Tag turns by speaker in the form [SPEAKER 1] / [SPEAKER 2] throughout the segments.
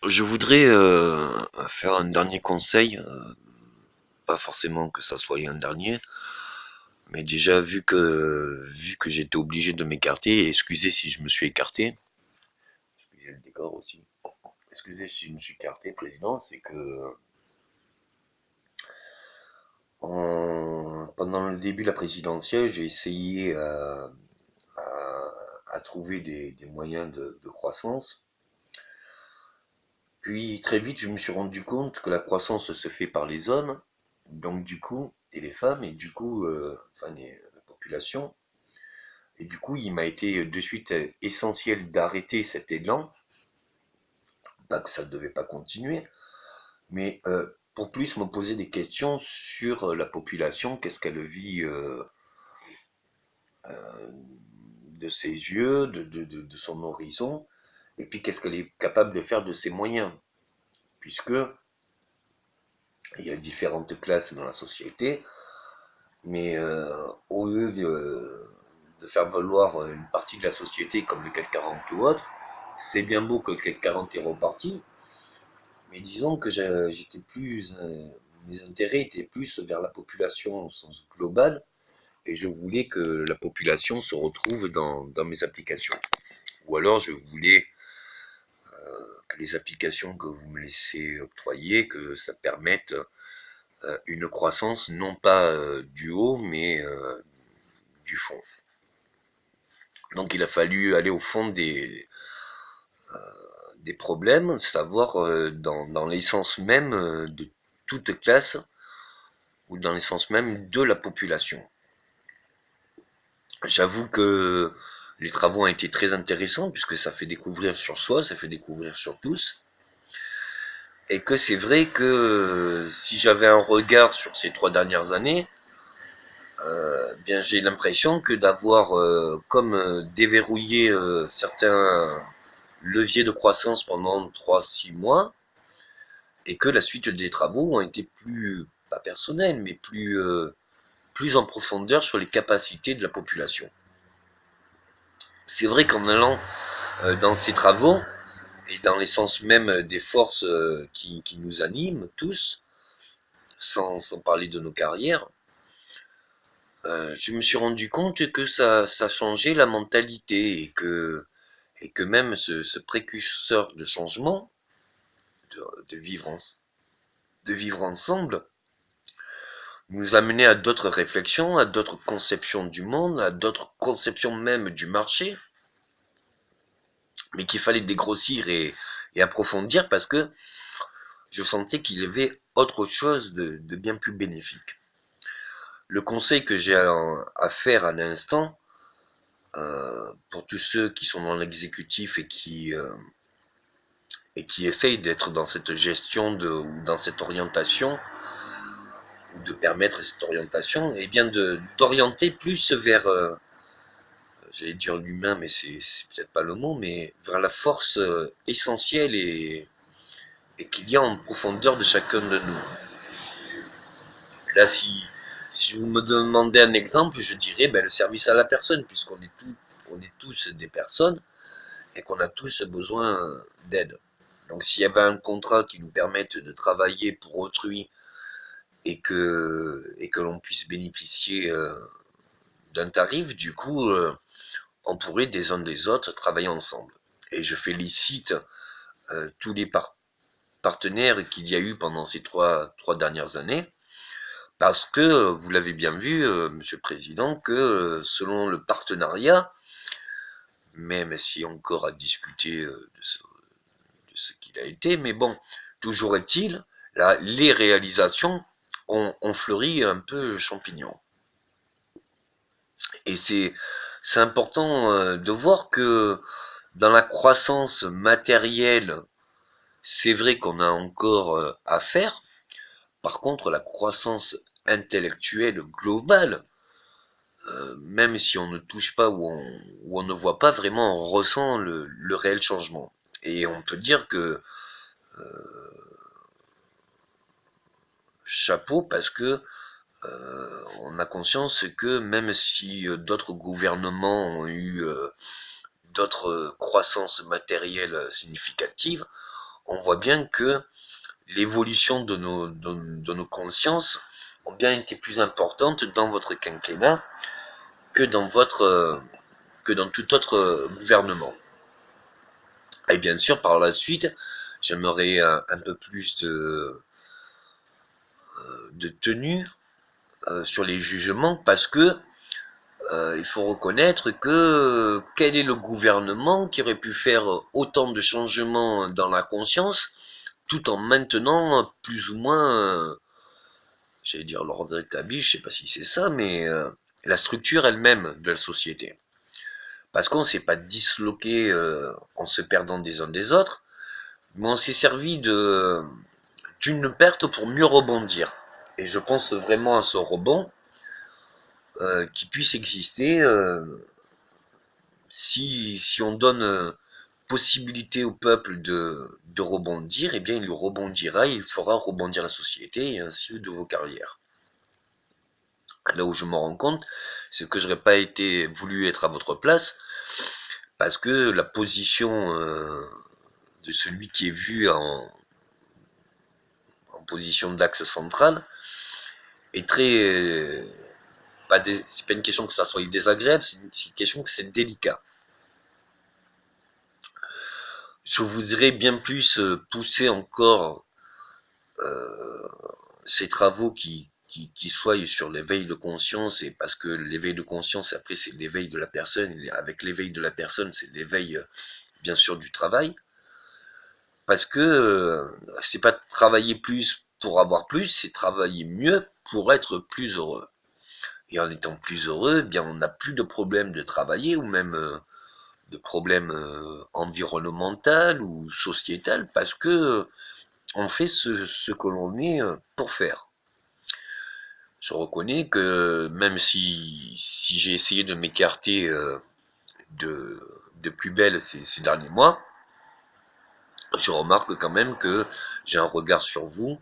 [SPEAKER 1] Je voudrais faire un dernier conseil, pas forcément que ça soit un dernier, mais déjà vu que j'étais obligé de m'écarter, et excusez si je me suis écarté, excusez le décor aussi, excusez si je me suis écarté, président, c'est que pendant le début de la présidentielle, j'ai essayé à, à trouver des moyens de croissance. Puis très vite, je me suis rendu compte que la croissance se fait par les hommes, donc du coup, et les femmes, et du coup, enfin la population. Et du coup, il m'a été de suite essentiel d'arrêter cet élan, pas que ça ne devait pas continuer, mais pour plus me poser des questions sur la population, qu'est-ce qu'elle vit de ses yeux, de son horizon, et puis qu'est-ce qu'elle est capable de faire de ses moyens, puisque il y a différentes classes dans la société, mais au lieu de faire valoir une partie de la société comme le CAC 40 ou autre, c'est bien beau que le CAC 40 est reparti, mais disons que j'étais plus, mes intérêts étaient plus vers la population au sens global, et je voulais que la population se retrouve dans mes applications. Ou alors je voulais que les applications que vous me laissez octroyer, que ça permette une croissance non pas du haut, mais du fond. Donc il a fallu aller au fond des problèmes, savoir dans l'essence même de toute classe ou dans l'essence même de la population. J'avoue que les travaux ont été très intéressants puisque ça fait découvrir sur soi, ça fait découvrir sur tous. Et que c'est vrai que si j'avais un regard sur ces 3 dernières années, bien j'ai l'impression que d'avoir comme déverrouillé certains leviers de croissance pendant 3, 6 mois, et que la suite des travaux ont été plus, pas personnels, mais plus en profondeur sur les capacités de la population. C'est vrai qu'en allant dans ces travaux, et dans l'essence même des forces qui nous animent tous, sans parler de nos carrières, je me suis rendu compte que ça changeait la mentalité et que même ce précurseur de changement, de, de, vivre en, de vivre ensemble, nous amenait à d'autres réflexions, à d'autres conceptions du monde, à d'autres conceptions même du marché, mais qu'il fallait dégrossir et approfondir parce que je sentais qu'il y avait autre chose de bien plus bénéfique. Le conseil que j'ai à faire à l'instant, pour tous ceux qui sont dans l'exécutif et qui essayent d'être dans cette gestion ou dans cette orientation, ou de permettre cette orientation, et bien d'orienter plus vers, j'allais dire l'humain, mais c'est peut-être pas le mot, mais vers la force essentielle et qu'il y a en profondeur de chacun de nous. Là, si vous me demandez un exemple, je dirais le service à la personne, puisqu'on est tous des personnes et qu'on a tous besoin d'aide. Donc s'il y avait un contrat qui nous permette de travailler pour autrui et que l'on puisse bénéficier d'un tarif, du coup, on pourrait des uns des autres travailler ensemble. Et je félicite tous les partenaires qu'il y a eu pendant ces trois dernières années, parce que vous l'avez bien vu, Monsieur le Président, que selon le partenariat, même si encore à discuter de ce qu'il a été, mais bon, toujours est-il, là, les réalisations ont fleuri un peu champignon. Et c'est important de voir que dans la croissance matérielle, c'est vrai qu'on a encore à faire. Par contre, la croissance intellectuelle globale, même si on ne touche pas ou on ne voit pas vraiment, on ressent le réel changement. Et on peut dire que chapeau parce que on a conscience que même si d'autres gouvernements ont eu d'autres croissances matérielles significatives, on voit bien que l'évolution de nos consciences ont bien été plus importantes dans votre quinquennat que dans que dans tout autre gouvernement. Et bien sûr, par la suite, j'aimerais un peu plus de tenue sur les jugements parce que il faut reconnaître que quel est le gouvernement qui aurait pu faire autant de changements dans la conscience tout en maintenant plus ou moins, j'allais dire l'ordre établi, je sais pas si c'est ça, mais la structure elle-même de la société. Parce qu'on s'est pas disloqué en se perdant des uns des autres, mais on s'est servi d'une perte pour mieux rebondir. Et je pense vraiment à ce rebond qui puisse exister si on donne possibilité au peuple de rebondir, eh bien il rebondira, il fera rebondir la société et ainsi de vos carrières. Là où je me rends compte, c'est que j'aurais pas été voulu être à votre place, parce que la position de celui qui est vu en position d'axe central est très... c'est pas une question que ça soit désagréable, c'est une question que c'est délicat. Je voudrais bien plus pousser encore ces travaux qui soient sur l'éveil de conscience, et parce que l'éveil de conscience, après, c'est l'éveil de la personne, et avec l'éveil de la personne, c'est l'éveil, bien sûr, du travail, parce que c'est pas travailler plus pour avoir plus, c'est travailler mieux pour être plus heureux. Et en étant plus heureux, eh bien, on n'a plus de problème de travailler, ou même de problèmes environnemental ou sociétal, parce que on fait ce que l'on est pour faire. Je reconnais que même si j'ai essayé de m'écarter de plus belle ces derniers mois, je remarque quand même que j'ai un regard sur vous,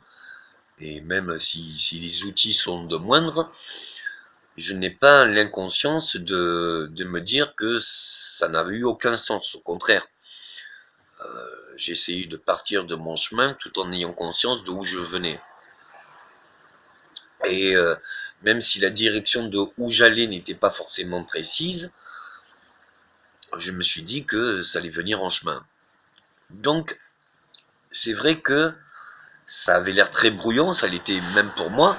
[SPEAKER 1] et même si les outils sont de moindre, je n'ai pas l'inconscience de me dire que ça n'avait eu aucun sens. Au contraire, j'ai essayé de partir de mon chemin tout en ayant conscience d'où je venais. Et même si la direction de où j'allais n'était pas forcément précise, je me suis dit que ça allait venir en chemin. Donc, c'est vrai que ça avait l'air très brouillon, ça l'était même pour moi,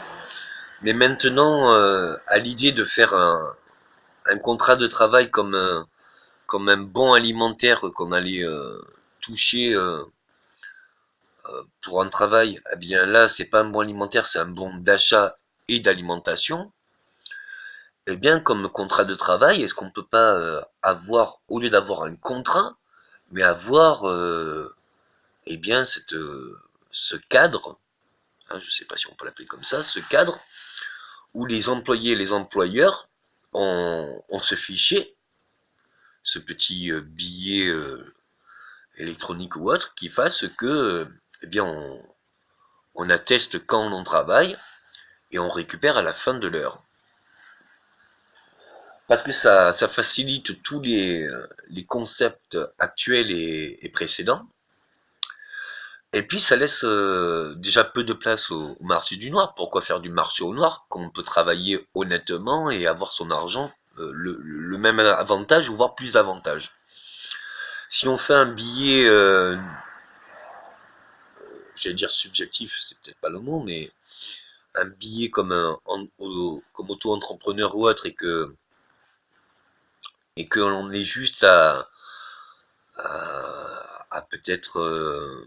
[SPEAKER 1] mais maintenant, à l'idée de faire un contrat de travail comme un bon alimentaire qu'on allait toucher pour un travail, eh bien là, c'est pas un bon alimentaire, c'est un bon d'achat et d'alimentation. Eh bien, comme contrat de travail, est-ce qu'on ne peut pas avoir, au lieu d'avoir un contrat, mais avoir eh bien ce cadre, hein, je ne sais pas si on peut l'appeler comme ça, ce cadre où les employés et les employeurs ont ce fichier, ce petit billet électronique ou autre, qui fasse que eh bien on atteste quand on travaille et on récupère à la fin de l'heure. Parce que ça facilite tous les concepts actuels et précédents. Et puis ça laisse déjà peu de place au marché du noir. Pourquoi faire du marché au noir quand on peut travailler honnêtement et avoir son argent le même avantage ou voire plus d'avantages. Si on fait un billet, j'allais dire subjectif, c'est peut-être pas le mot, mais un billet comme comme auto-entrepreneur ou autre, et que l'on est juste à peut-être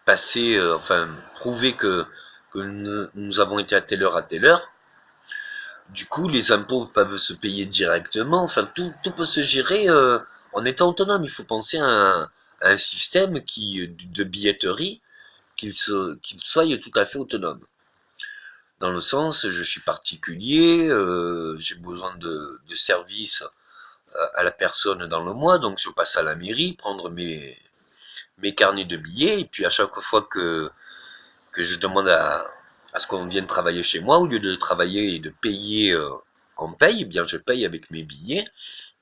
[SPEAKER 1] passer, enfin prouver que nous avons été à telle heure. Du coup, les impôts peuvent se payer directement. Enfin, tout peut se gérer en étant autonome. Il faut penser à un système de billetterie qu'il soit tout à fait autonome. Dans le sens, je suis particulier, j'ai besoin de services à la personne dans le mois, donc je passe à la mairie, prendre mes carnets de billets, et puis à chaque fois que je demande à ce qu'on vienne travailler chez moi, au lieu de travailler et de payer en paye, eh bien je paye avec mes billets,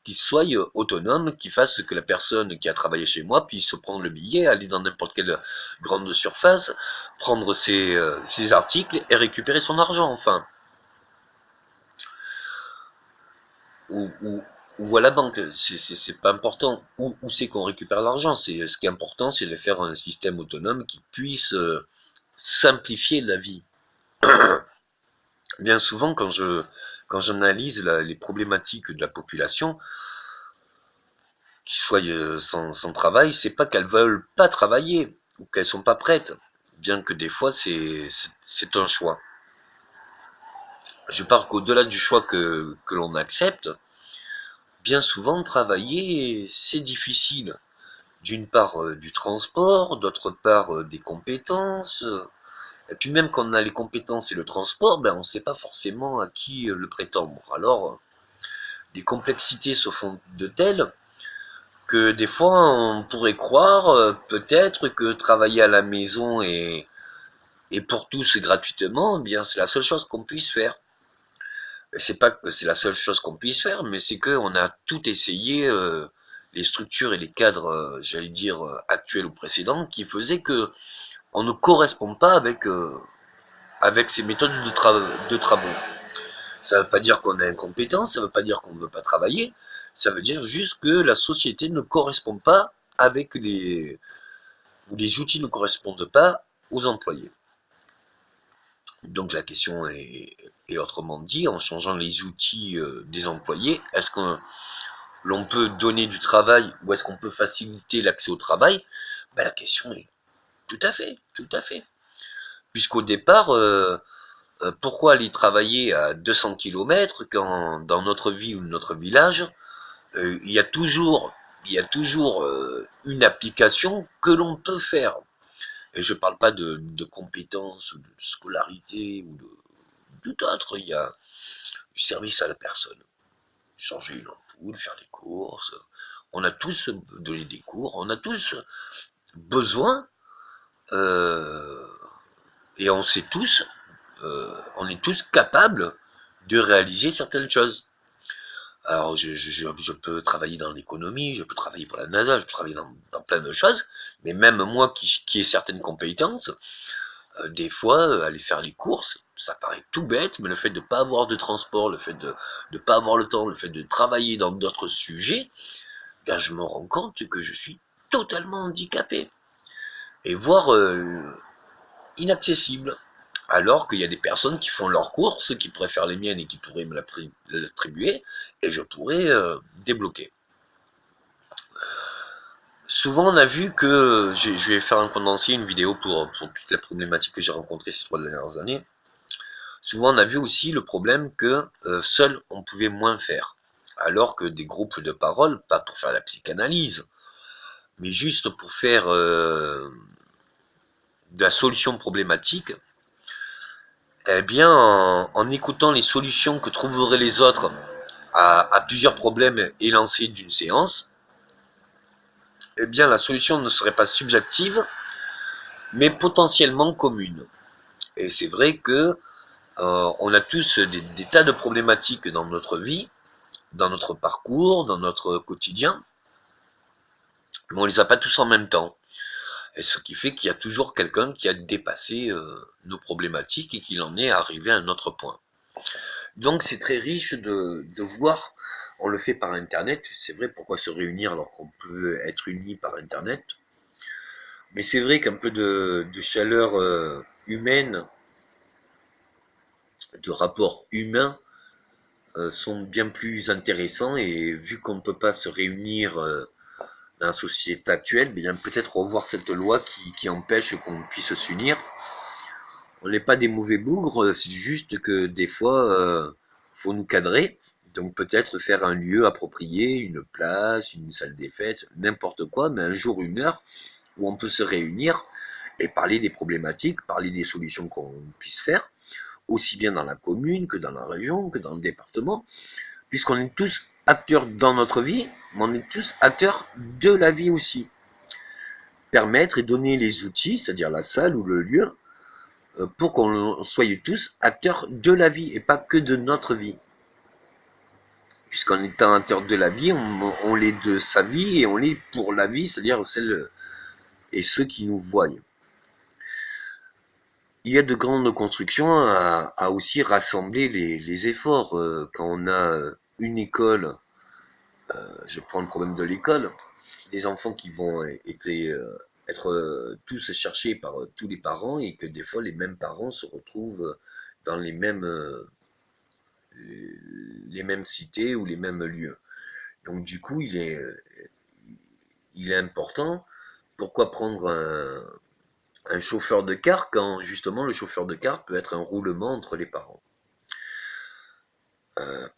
[SPEAKER 1] qui soit autonome, qui fasse que la personne qui a travaillé chez moi puisse prendre le billet, aller dans n'importe quelle grande surface, prendre ses articles et récupérer son argent, enfin. Ou à la banque, c'est pas important où c'est qu'on récupère l'argent, ce qui est important, c'est de faire un système autonome qui puisse simplifier la vie. Bien souvent, quand j'analyse les problématiques de la population, qui soient sans travail, c'est pas qu'elles veulent pas travailler ou qu'elles sont pas prêtes, bien que des fois c'est un choix. Je parle qu'au-delà du choix que l'on accepte, bien souvent travailler c'est difficile. D'une part du transport, d'autre part des compétences, et puis même quand on a les compétences et le transport, ben on ne sait pas forcément à qui le prétendre. Alors les complexités se font de telles que des fois on pourrait croire peut-être que travailler à la maison et pour tous gratuitement, eh bien c'est la seule chose qu'on puisse faire. C'est pas que c'est la seule chose qu'on puisse faire, mais c'est qu'on a tout essayé, les structures et les cadres, j'allais dire, actuels ou précédents, qui faisaient que on ne correspond pas avec ces méthodes de travaux. Ça ne veut pas dire qu'on est incompétent, ça ne veut pas dire qu'on ne veut pas travailler, ça veut dire juste que la société ne correspond pas avec ou les outils ne correspondent pas aux employés. Donc la question est autrement dit, en changeant les outils des employés, est-ce que l'on peut donner du travail ou est-ce qu'on peut faciliter l'accès au travail? Ben, la question est tout à fait, tout à fait. Puisqu'au départ, pourquoi aller travailler à 200 km quand dans notre ville ou notre village, il y a toujours une application que l'on peut faire. Et je ne parle pas de compétences, ou de scolarité, ou de tout autre. Il y a du service à la personne. Changer une ampoule, faire les courses. On a tous donné des cours, on a tous besoin, et on sait tous, on est tous capables de réaliser certaines choses. Alors, je peux travailler dans l'économie, je peux travailler pour la NASA, je peux travailler dans plein de choses, mais même moi qui ai certaines compétences, des fois, aller faire les courses, ça paraît tout bête, mais le fait de ne pas avoir de transport, le fait de ne pas avoir le temps, le fait de travailler dans d'autres sujets, ben, je me rends compte que je suis totalement handicapé, et voire inaccessible. Alors qu'il y a des personnes qui font leurs courses, qui pourraient faire les miennes et qui pourraient me l'attribuer, et je pourrais débloquer. Souvent, on a vu que, je vais faire un condensé, une vidéo pour toute la problématique que j'ai rencontrée ces 3 dernières années. Souvent, on a vu aussi le problème que seul, on pouvait moins faire. Alors que des groupes de parole, pas pour faire la psychanalyse, mais juste pour faire de la solution problématique, eh bien, en écoutant les solutions que trouveraient les autres à plusieurs problèmes élancés d'une séance, eh bien, la solution ne serait pas subjective, mais potentiellement commune. Et c'est vrai que on a tous des tas de problématiques dans notre vie, dans notre parcours, dans notre quotidien, mais on ne les a pas tous en même temps. Et ce qui fait qu'il y a toujours quelqu'un qui a dépassé nos problématiques et qu'il en est arrivé à un autre point. Donc c'est très riche de voir, on le fait par Internet, c'est vrai, pourquoi se réunir alors qu'on peut être unis par Internet, mais c'est vrai qu'un peu de chaleur humaine, de rapport humain, sont bien plus intéressants, et vu qu'on ne peut pas se réunir dans la société actuelle, bien peut-être revoir cette loi qui empêche qu'on puisse s'unir. On n'est pas des mauvais bougres, c'est juste que des fois, faut nous cadrer. Donc peut-être faire un lieu approprié, une place, une salle des fêtes, n'importe quoi, mais un jour, une heure, où on peut se réunir et parler des problématiques, parler des solutions qu'on puisse faire, aussi bien dans la commune que dans la région, que dans le département, puisqu'on est tous acteurs dans notre vie, mais on est tous acteurs de la vie aussi. Permettre et donner les outils, c'est-à-dire la salle ou le lieu, pour qu'on soit tous acteurs de la vie et pas que de notre vie. puisqu'en étant acteur de la vie, on l'est de sa vie et on l'est pour la vie, c'est-à-dire celle et ceux qui nous voient. Il y a de grandes constructions à aussi rassembler les efforts. Quand on a une école, je prends le problème de l'école, des enfants qui vont être tous cherchés par tous les parents et que des fois les mêmes parents se retrouvent dans les mêmes cités ou les mêmes lieux. Donc du coup, il est important. Pourquoi prendre un chauffeur de car quand justement le chauffeur de car peut être un roulement entre les parents?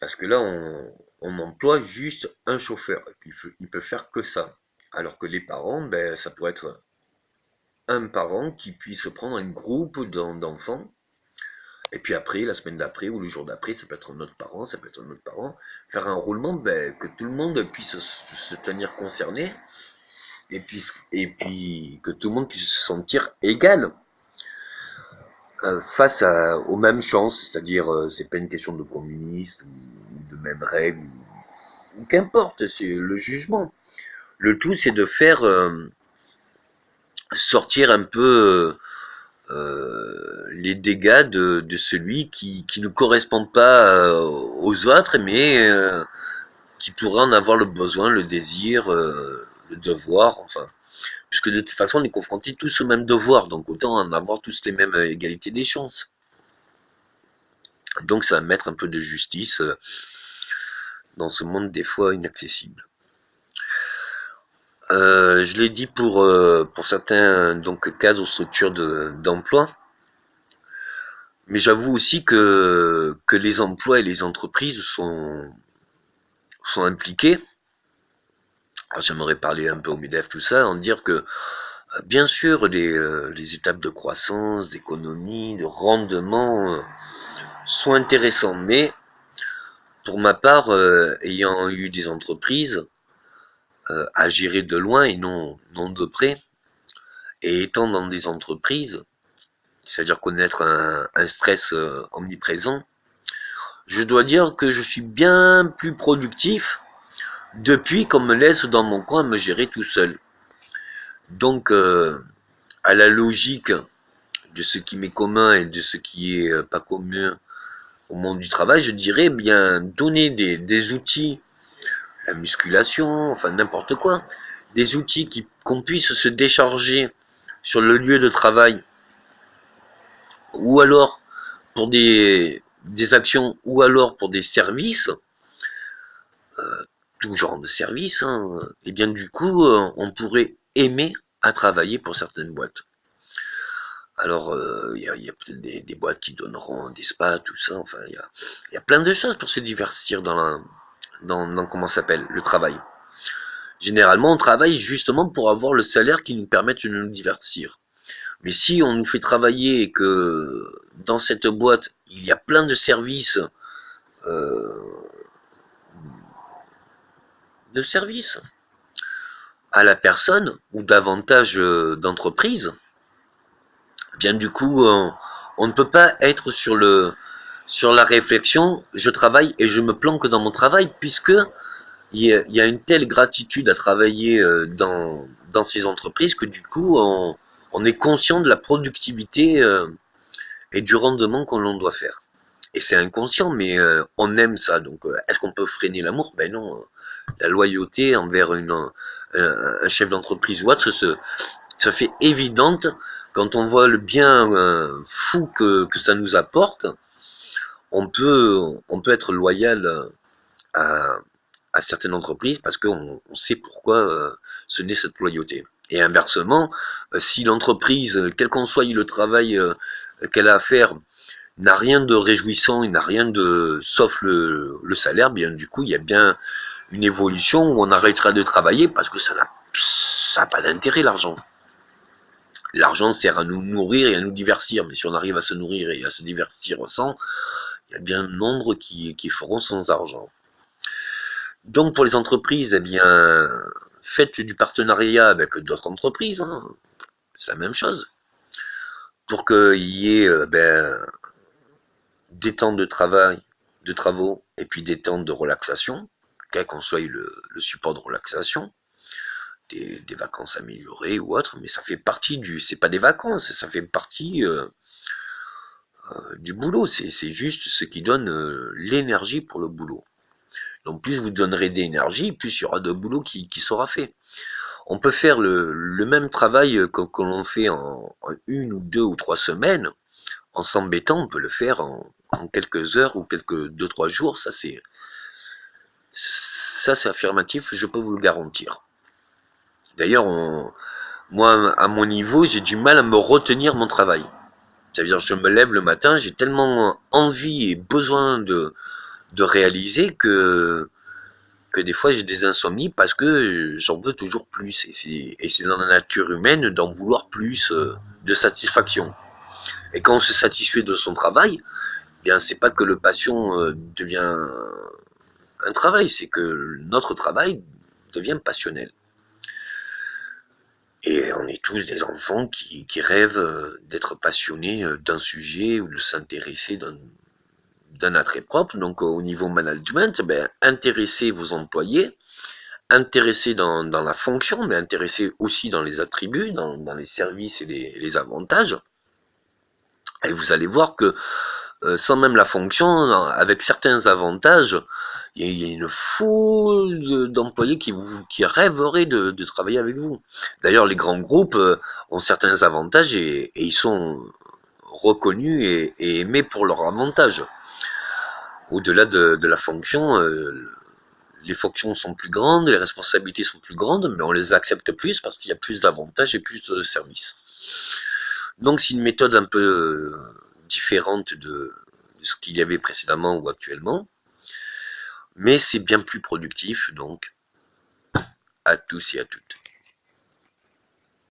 [SPEAKER 1] Parce que là, on emploie juste un chauffeur, et puis il peut faire que ça. Alors que les parents, ben, ça pourrait être un parent qui puisse prendre un groupe d'enfants, et puis après, la semaine d'après ou le jour d'après, ça peut être un autre parent, ça peut être un autre parent, faire un roulement, ben, que tout le monde puisse se tenir concerné, et puis que tout le monde puisse se sentir égal face aux mêmes chances, c'est-à-dire c'est pas une question de communiste ou de mêmes règles, ou qu'importe, c'est le jugement. Le tout, c'est de faire sortir un peu les dégâts de celui qui ne correspond pas aux autres, mais qui pourrait en avoir le besoin, le désir, le devoir, enfin. Puisque de toute façon, on est confrontés tous au même devoir, donc autant en avoir tous les mêmes égalités des chances. Donc ça va mettre un peu de justice dans ce monde des fois inaccessible. Je l'ai dit pour certains donc cadres ou structures d'emploi, mais j'avoue aussi que les emplois et les entreprises sont impliqués. Alors j'aimerais parler un peu au MEDEF, tout ça, en dire que bien sûr les étapes de croissance, d'économie, de rendement sont intéressants, mais pour ma part, ayant eu des entreprises à gérer de loin et non de près, et étant dans des entreprises, c'est-à-dire connaître un stress omniprésent, je dois dire que je suis bien plus productif depuis qu'on me laisse dans mon coin me gérer tout seul. Donc, à la logique de ce qui m'est commun et de ce qui est pas commun au monde du travail, je dirais bien donner des outils, la musculation, enfin n'importe quoi, des outils qu'on puisse se décharger sur le lieu de travail, ou alors pour des actions, ou alors pour des services, tout genre de services, hein, et bien du coup, on pourrait aimer à travailler pour certaines boîtes. Alors, y a peut-être des boîtes qui donneront des spas, tout ça, enfin, y a plein de choses pour se divertir dans comment ça s'appelle, le travail. Généralement, on travaille justement pour avoir le salaire qui nous permette de nous divertir. Mais si on nous fait travailler et que dans cette boîte, il y a plein de services, euh, à la personne, ou davantage d'entreprises, bien du coup, on ne peut pas être sur la réflexion, je travaille et je me planque dans mon travail, puisque il y a une telle gratitude à travailler dans ces entreprises que du coup, on est conscient de la productivité et du rendement qu'on l'on doit faire. Et c'est inconscient, mais on aime ça. Donc, est-ce qu'on peut freiner l'amour? Ben non. La loyauté envers un chef d'entreprise ou autre se fait évidente quand on voit le bien fou que ça nous apporte. On peut être loyal à, à certaines entreprises parce qu'on sait pourquoi ce n'est cette loyauté. Et inversement, si l'entreprise, quel qu'en soit le travail qu'elle a à faire, n'a rien de réjouissant, il n'a rien de sauf le salaire, bien du coup il y a bien une évolution où on arrêtera de travailler parce que ça n'a pas d'intérêt l'argent. L'argent sert à nous nourrir et à nous divertir, mais si on arrive à se nourrir et à se divertir sans, il y a bien nombre qui feront sans argent. Donc pour les entreprises, eh bien, faites du partenariat avec d'autres entreprises, hein, c'est la même chose, pour qu'il y ait des temps de travail de travaux et puis des temps de relaxation, quel qu'en soit le support de relaxation, des vacances améliorées ou autres, mais ça fait partie c'est pas des vacances, ça fait partie du boulot, c'est juste ce qui donne l'énergie pour le boulot. Donc plus vous donnerez d'énergie, plus il y aura de boulot qui sera fait. On peut faire le même travail que l'on fait en 1 ou 2 ou 3 semaines, en s'embêtant, on peut le faire en quelques heures ou quelques 2 3 jours, ça c'est affirmatif, je peux vous le garantir. D'ailleurs, moi, à mon niveau, j'ai du mal à me retenir mon travail. C'est-à-dire, je me lève le matin, j'ai tellement envie et besoin de réaliser que des fois j'ai des insomnies parce que j'en veux toujours plus. Et c'est dans la nature humaine d'en vouloir plus de satisfaction. Et quand on se satisfait de son travail, eh bien c'est pas que le passion devient un travail, c'est que notre travail devient passionnel. Et on est tous des enfants qui rêvent d'être passionnés d'un sujet ou de s'intéresser d'un attrait propre. Donc au niveau management, ben, intéressez vos employés, intéressez dans la fonction, mais intéressez aussi dans les attributs, dans les services et les avantages. Et vous allez voir que sans même la fonction, avec certains avantages, il y a une foule d'employés qui rêveraient de travailler avec vous. D'ailleurs, les grands groupes ont certains avantages et ils sont reconnus et aimés pour leurs avantages. Au-delà de la fonction, les fonctions sont plus grandes, les responsabilités sont plus grandes, mais on les accepte plus parce qu'il y a plus d'avantages et plus de services. Donc c'est une méthode un peu différente de ce qu'il y avait précédemment ou actuellement, mais c'est bien plus productif, donc à tous et à toutes.